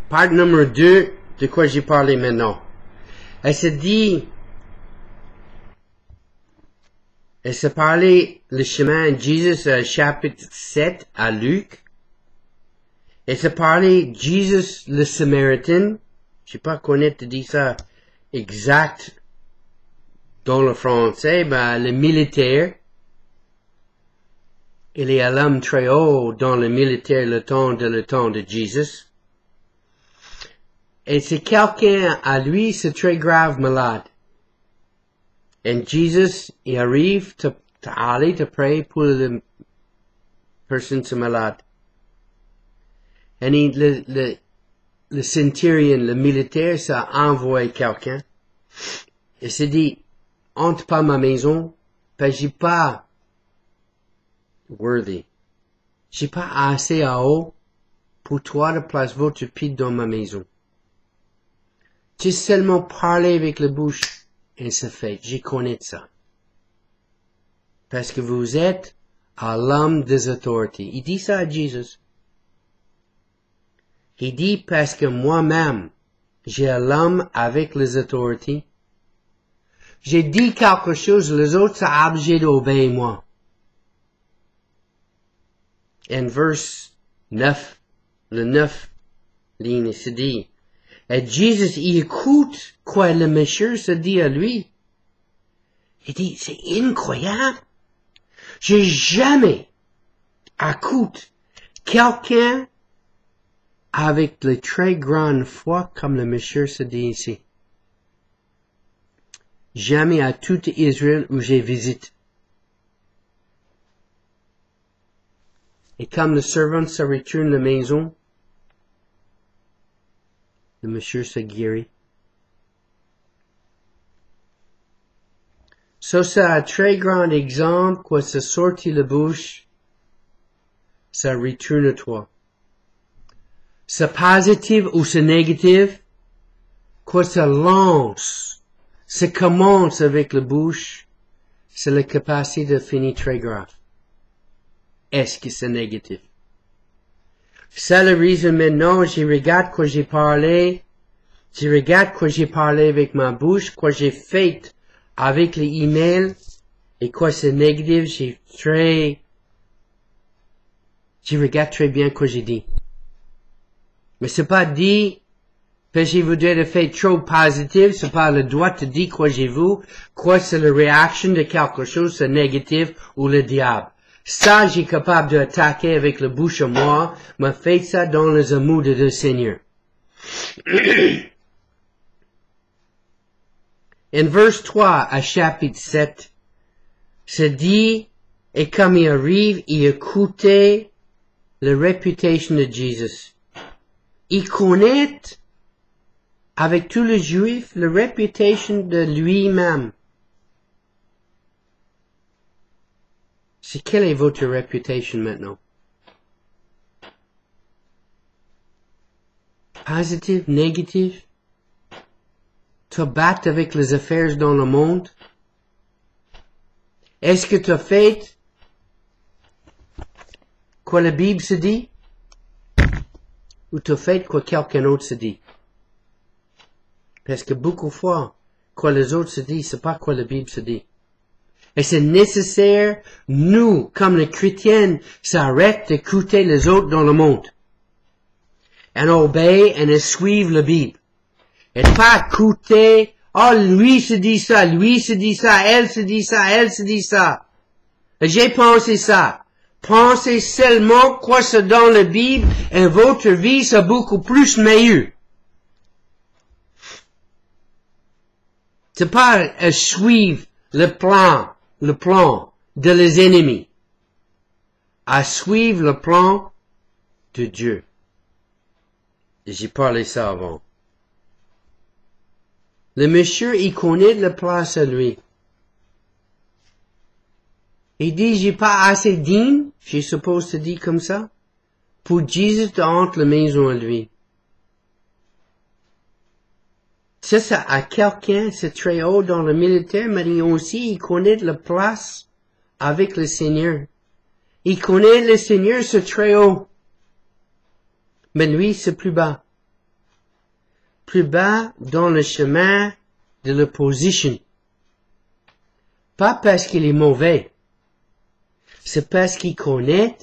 part numéro 2 de quoi j'ai parlé maintenant. Elle se dit, elle se parlait le chemin Jésus chapitre 7 à Luc. Elle se parlait Jésus le Samaritain. Je sais pas connaître de dire ça exact dans le français, mais le militaire. Il est un homme très haut dans le militaire le temps de Jésus. Et c'est quelqu'un à lui, c'est très grave malade. Et Jésus, il arrive à aller te prier pour la personne qui est malade. Et le centurion, le militaire, ça a envoyé quelqu'un. Il s'est dit, entre pas ma maison, parce que j'ai pas worthy. J'ai pas assez à haut pour toi de placer votre pied dans ma maison. J'ai seulement parlé avec la bouche et c'est fait. J'y connais ça. Parce que vous êtes à l'homme des autorités. Il dit ça à Jésus. Il dit parce que moi-même, j'ai l'homme avec les autorités. J'ai dit quelque chose, les autres sont obligés d'obéir moi. En verse 9, le 9 ligne, il se dit, et Jésus, il écoute quoi le monsieur se dit à lui. Il dit, c'est incroyable. J'ai jamais écouté quelqu'un avec de très grande foi comme le monsieur se dit ici. Jamais à tout Israël où j'ai visité. Et comme le servant se retourne à la maison, le monsieur se guérit. Ça, c'est un très grand exemple, quoi, ça sortit la bouche, ça retourne à toi. C'est positif ou c'est négatif, quoi, ça lance, ça commence avec la bouche, c'est la capacité de finir très grave. Est-ce que c'est négatif? C'est la raison maintenant, je regarde quoi j'ai parlé, je regarde quoi j'ai parlé avec ma bouche, quoi j'ai fait avec les emails, et quoi c'est négatif, je regarde très bien quoi j'ai dit. Mais c'est pas dit, parce que je voudrais faire trop positif, c'est pas le droit de dire quoi j'ai vu, quoi c'est la réaction de quelque chose, c'est négatif ou le diable. Ça, j'ai capable d'attaquer avec la bouche à moi, mais faites ça dans les amours de Dieu Seigneur. En verse 3 à chapitre 7, c'est dit, et comme il arrive, il écoutait la réputation de Jésus. Il connaît, avec tous les Juifs, la réputation de lui-même. C'est quelle est votre réputation maintenant? Positive, négative? Tu bats avec les affaires dans le monde? Est-ce que tu as fait quoi la Bible se dit? Ou tu as fait quoi quelqu'un autre se dit? Parce que beaucoup de fois, quoi les autres se disent, c'est pas quoi la Bible se dit. Et c'est nécessaire, nous, comme les chrétiens, s'arrêtent d'écouter les autres dans le monde. Et obéir et suivre la Bible. Et pas écouter, oh, lui se dit ça, lui se dit ça, elle se dit ça, elle se dit ça. Et j'ai pensé ça. Pensez seulement quoi c'est dans la Bible et votre vie c'est beaucoup plus meilleur. C'est pas à suivre le plan de les ennemis. À suivre le plan de Dieu. Et j'ai parlé ça avant. Le monsieur, il connaît la place à lui. Il dit, j'ai pas assez digne, j'ai supposé te dire comme ça, pour Jésus de entre la maison à lui. Ça à quelqu'un, c'est très haut dans le militaire, mais aussi, il connaît la place avec le Seigneur. Il connaît le Seigneur, c'est très haut. Mais lui, c'est plus bas. plus bas dans le chemin de la position. Pas parce qu'il est mauvais. C'est parce qu'il connaît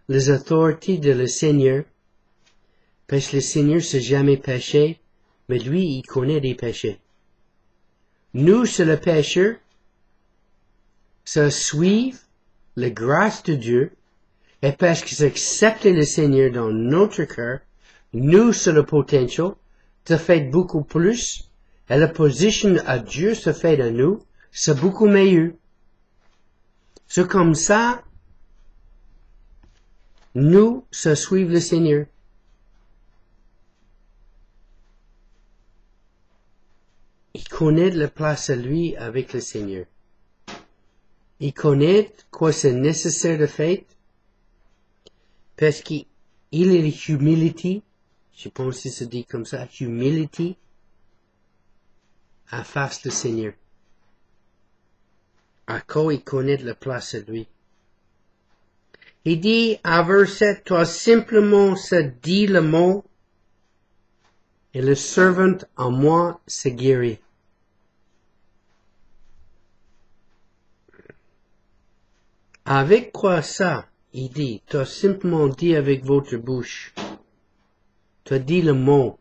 les autorités de le Seigneur. Parce que le Seigneur s'est jamais péché, mais lui, il connaît des péchés. Nous, c'est le pécheur, ça suivre la grâce de Dieu, et parce qu'ils acceptent le Seigneur dans notre cœur, nous, c'est le potentiel, te fait beaucoup plus, et la position à Dieu se fait à nous, c'est beaucoup meilleur. C'est comme ça, nous, ça suivre le Seigneur. Il connaît la place à lui avec le Seigneur. Il connaît quoi c'est nécessaire de faire, parce qu'il est humility, je pense que se dit comme ça, humility, à face le Seigneur. À quoi il connaît la place à lui. Il dit à verset, toi simplement se dit le mot, et le servant en moi se guérit. Avec quoi ça? Il dit, tu as simplement dit avec votre bouche. Tu as dit le mot.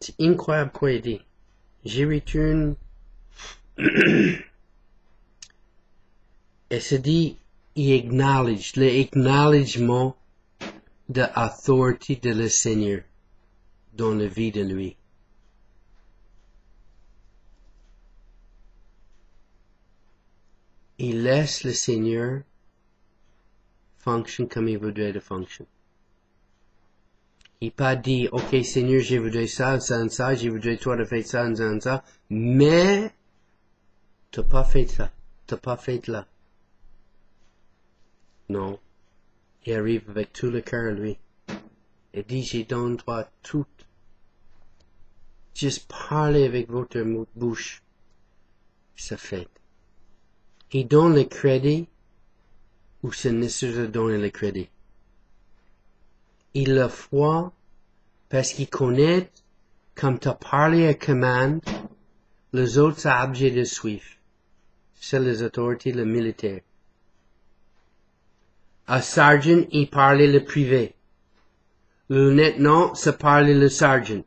C'est incroyable quoi il dit. J'y retourne. Et se dit, il acknowledge, le acknowledgement de l'autorité de le Seigneur dans la vie de lui. Il laisse le Seigneur fonctionner comme il voudrait de fonctionner. Il n'a pas dit, ok Seigneur, je voudrais ça, ça, je voudrais toi de faire ça, mais tu n'as pas fait ça, tu n'as pas fait là. Non. Il arrive avec tout le cœur, lui. Il dit, je donne toi tout. Juste parlez avec votre bouche. C'est fait. Il donne le crédit où c'est nécessaire de donner le crédit. Il le fait parce qu'il connaît, comme tu as parlé à commande, les autres sont obligés de suivre. C'est les autorités, le militaire. Un sergent, il parlait le privé. Le lieutenant, se parlait le sergent.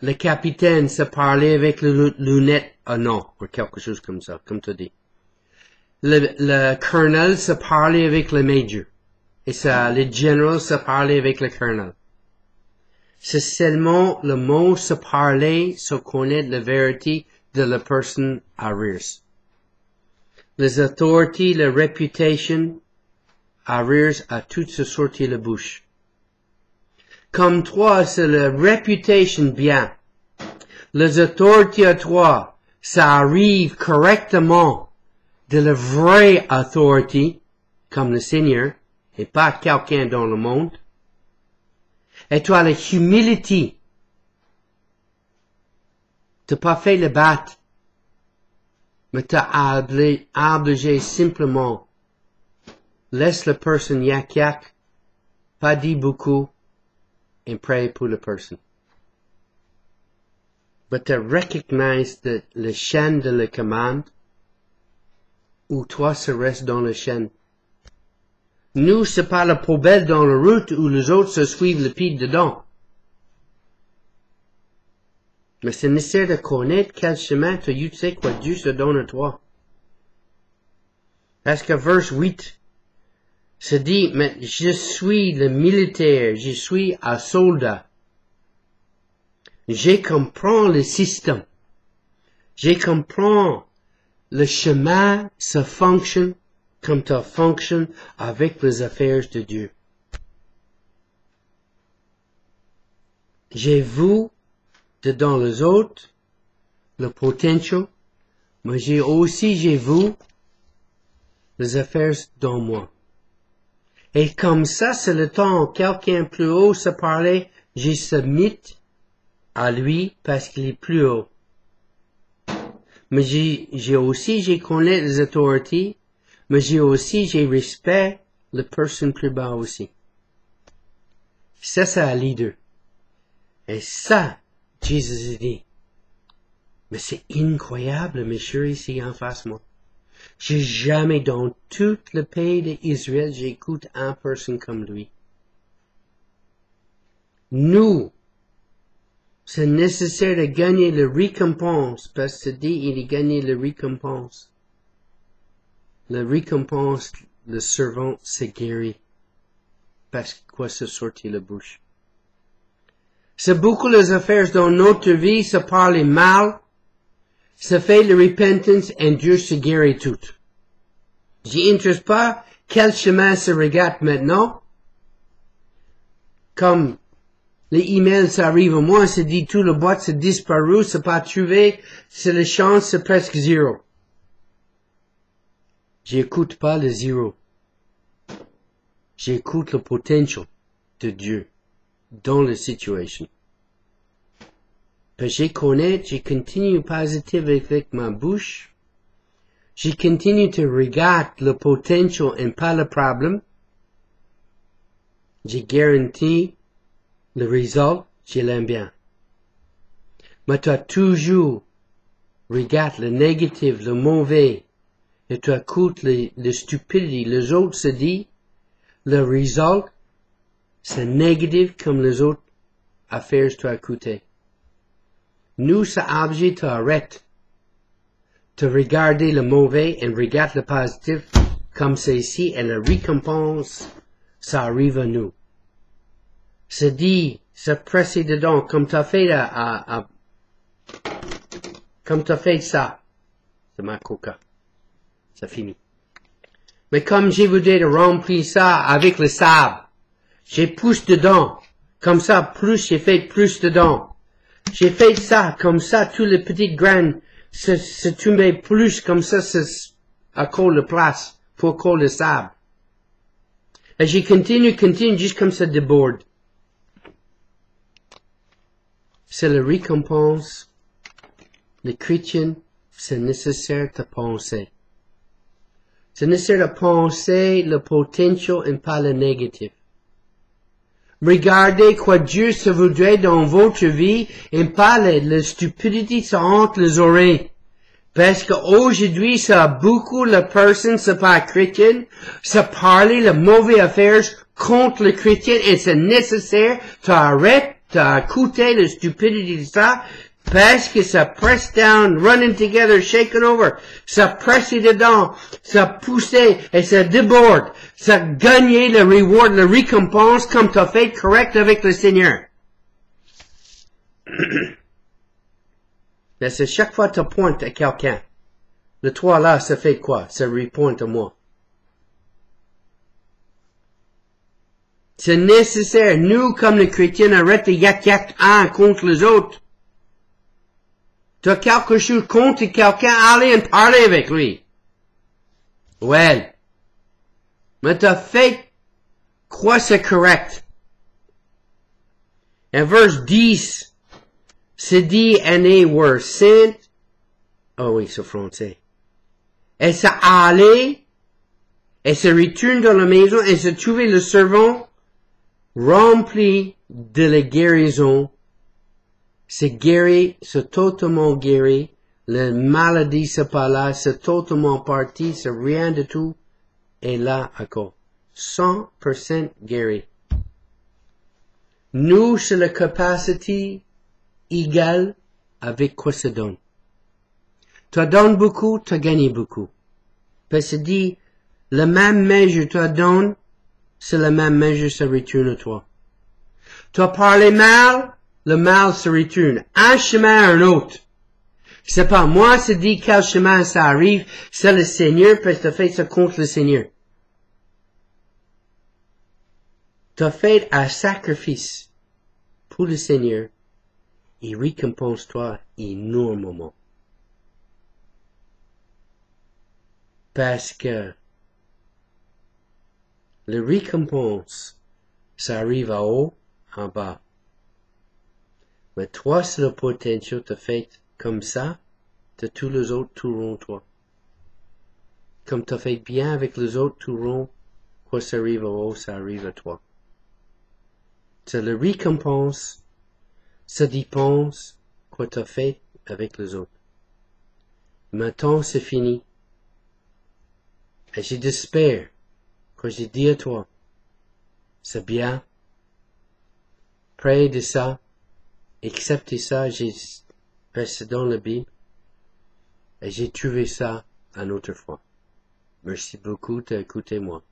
Le capitaine, se parlait avec le lieutenant, ou quelque chose comme ça, comme tu dis. Le colonel se parlait avec le major. Et ça, le général se parlait avec le colonel. C'est seulement le mot se parler, se connaître la vérité de la personne arrière. Les autorités, la réputation, arrière à tout se sortir la bouche. Comme toi, c'est la réputation bien. Les autorités à toi, ça arrive correctement de la vraie autorité, comme le Seigneur, et pas quelqu'un dans le monde. Et toi, la humilité. T'as pas fait le battre, mais t'as obligé simplement. Laisse la personne yak, pas dit beaucoup, et pray pour la personne. But to recognize le chaîne de la commande, où toi se reste dans le chaîne. Nous, c'est pas la poubelle dans la route où les autres se suivent le pied dedans. Mais c'est nécessaire de connaître quel chemin tu sais quoi Dieu se donne à toi. Parce que verse 8 se dit, mais je suis le militaire, je suis un soldat. Je comprends le système. Je comprends le chemin, ça fonctionne comme ça fonctionne avec les affaires de Dieu. J'ai vu dedans les autres le potentiel, mais j'ai vu les affaires dans moi. Et comme ça, c'est le temps où quelqu'un plus haut se parlait, j'ai submis à lui parce qu'il est plus haut. Mais j'ai connais les autorités, mais j'ai respect les personnes plus bas aussi. Ça, c'est un leader. Et ça, Jésus a dit, mais c'est incroyable, monsieur, ici en face moi. J'ai jamais dans tout le pays d'Israël, j'écoute une personne comme lui. Nous, c'est nécessaire de gagner la récompense, parce que dit, il a gagné la récompense. La récompense, le servant s'est guéri. Parce que quoi se sortit la bouche. C'est beaucoup les affaires dans notre vie, se parler mal, se fait la repentance et Dieu se guérit tout. J'intéresse pas quel chemin se regarde maintenant. Comme les emails s'arrivent à moi, se dit tout le boîte s'est disparu, c'est pas trouvé, c'est la chance, c'est presque zéro. J'écoute pas le zéro. J'écoute le potentiel de Dieu dans la situation. Parce que je continue positif avec ma bouche. Je continue de regarder le potentiel et pas le problème. Je garantis le résultat, je l'aime bien. Mais tu as toujours regardé le négatif, le mauvais, et tu écoutes le stupidité. Les autres se disent, le résultat, c'est négatif comme les autres affaires que tu as écoutées. Nous, c'est obligé d'arrêter de regarder le mauvais et regarder le positif comme c'est ici et la récompense, ça arrive à nous. C'est dit, c'est pressé dedans comme tu as fait comme tu as fait ça. C'est ma coca. C'est fini. Mais comme j'ai voulu remplir ça avec le sable, j'ai poussé dedans. Comme ça, plus j'ai fait plus dedans. J'ai fait ça, comme ça, tous les petites graines se tombaient plus, comme ça, c'est à cause de place, pour cause le sable. Et j'ai continué, juste comme ça déborde. C'est la récompense. Les chrétiens, c'est nécessaire de penser. C'est nécessaire de penser le potentiel et pas le négatif. Regardez quoi Dieu se voudrait dans votre vie et pas la stupidité entre les oreilles. Parce qu'aujourd'hui, ça a beaucoup de personnes, c'est pas chrétiennes, ça parler les mauvaises affaires contre les chrétiens et c'est nécessaire d'arrêter d'écouter la stupidité de ça parce que ça press down, running together, shaking over, ça presse dedans, ça pousse et ça déborde, ça gagne le reward, la récompense comme tu as fait correct avec le Seigneur. Mais c'est chaque fois que tu pointes à quelqu'un, le toi là, ça fait quoi? Ça repointe à moi. C'est nécessaire, nous comme les chrétiens, arrêtons de yak un contre les autres. Tu as quelque chose contre quelqu'un, allez et parler avec lui. Ouais. Mais tu as fait quoi c'est correct. En verse 10, c'est dit, and they were sent. Oh oui, c'est français. Et ça allait, et se retourne dans la maison, et se trouvait le servant rempli de la guérison. C'est guéri, c'est totalement guéri. La maladie, c'est pas là, c'est totalement parti, c'est rien de tout. Et là, encore. 100% guéri. Nous, c'est la capacité égale avec quoi ça donne. Tu donnes beaucoup, tu gagnes beaucoup. Parce que dit, la même mesure tu donnes, c'est la même mesure ça retourne à toi. Tu as parlé mal, le mal se retourne. Un chemin à un autre. C'est pas moi, c'est dit quel chemin ça arrive, c'est le Seigneur, parce que tu as fait ça contre le Seigneur. Tu as fait un sacrifice pour le Seigneur, il récompense toi énormément. Parce que la récompense, ça arrive en haut, en bas. Mais toi, c'est le potentiel, tu fait comme ça, de tous les autres tourneront toi. Comme tu as fait bien avec les autres tourneront, quoi ça arrive en haut, ça arrive à toi. C'est la récompense, Ça dépend quoi tu as fait avec les autres. Maintenant, c'est fini. Et je t'espère que j'ai dit à toi, c'est bien. Près de ça, accepter ça, c'est dans la Bible. Et j'ai trouvé ça une autre fois. Merci beaucoup d'écouter moi.